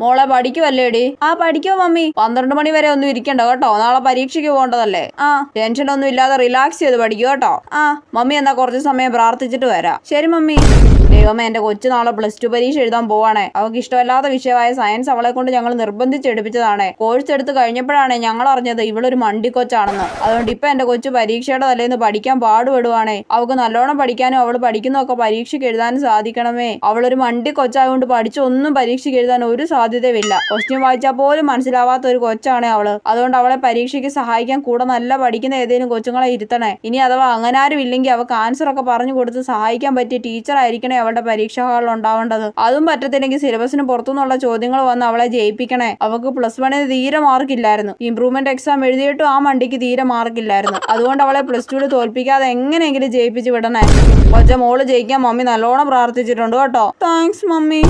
മോളെ പഠിക്കുവല്ലേടി? ആ പഠിക്കോ മമ്മി. 12 മണി വരെ ഒന്നും ഇരിക്കണ്ട കേട്ടോ, നാളെ പരീക്ഷയ്ക്ക് പോകേണ്ടതല്ലേ. ആ ടെൻഷൻ ഒന്നും ഇല്ലാതെ റിലാക്സ് ചെയ്ത് പഠിക്കൂ കേട്ടോ. ആ മമ്മി എന്നാ കുറച്ച് സമയം പ്രാർത്ഥിച്ചിട്ട് വരാം. ശരി മമ്മി. ദൈവമേ, എന്റെ കൊച്ചു നാളെ +2 പരീക്ഷ എഴുതാൻ പോവാണേ. അവൾക്ക് ഇഷ്ടമല്ലാത്ത വിഷയമായ സയൻസ് അവളെ കൊണ്ട് ഞങ്ങൾ നിർബന്ധിച്ചെടുപ്പിച്ചതാണേ. കോഴ്സ് എടുത്ത് കഴിഞ്ഞപ്പോഴാണ് ഞങ്ങൾ അറിഞ്ഞത് ഇവളൊരു മണ്ടിക്കൊച്ചാണെന്ന്. അതുകൊണ്ട് ഇപ്പൊ എന്റെ കൊച്ചു പരീക്ഷയുടെ തലേന്ന് പഠിക്കാൻ പാടുപെടുവാണേ. അവൾക്ക് നല്ലോണം പഠിക്കാനും അവൾ പഠിക്കുന്നതൊക്കെ പരീക്ഷയ്ക്ക് എഴുതാനും സാധിക്കണമേ. അവളൊരു മണ്ടി കൊച്ചായതുകൊണ്ട് പഠിച്ചൊന്നും പരീക്ഷയ്ക്ക് എഴുതാൻ ഒരു സാധ്യതയുമില്ല. ക്വസ്റ്റ്യൻ വായിച്ചാൽ പോലും മനസ്സിലാവാത്ത ഒരു കൊച്ചാണ് അവള്. അതുകൊണ്ട് അവളെ പരീക്ഷയ്ക്ക് സഹായിക്കാൻ കൂടെ നല്ല പഠിക്കുന്ന ഏതെങ്കിലും കൊച്ചുങ്ങളെ ഇരുത്തണേ. ഇനി അഥവാ അങ്ങനെ ആരും ഇല്ലെങ്കിൽ അവൾക്ക് ആൻസർ ഒക്കെ പറഞ്ഞു കൊടുത്ത് സഹായിക്കാൻ പറ്റിയ ടീച്ചർ ആയിരിക്കണേ അവളുടെ പരീക്ഷാ ഹാളിൽ ഉണ്ടാവേണ്ടത്. അതും പറ്റത്തില്ലെങ്കിൽ സിലബസിന് പുറത്തുനിന്നുള്ള ചോദ്യങ്ങൾ വന്ന് അവളെ ജയിപ്പിക്കണേ. അവൾക്ക് +1 തീരെ മാർക്കില്ലായിരുന്നു. ഇംപ്രൂവ്മെന്റ് എക്സാം എഴുതിയിട്ടും ആ മണ്ടിക്ക് തീരെ മാർക്കില്ലായിരുന്നു. അതുകൊണ്ട് അവളെ +2 തോൽപ്പിക്കാതെ എങ്ങനെയെങ്കിലും ജയിപ്പിച്ച് വിടണേ. മോള് ജയിക്കാൻ മമ്മി നല്ലോണം പ്രാർത്ഥിച്ചിട്ടുണ്ട് കേട്ടോ. Thanks mummy.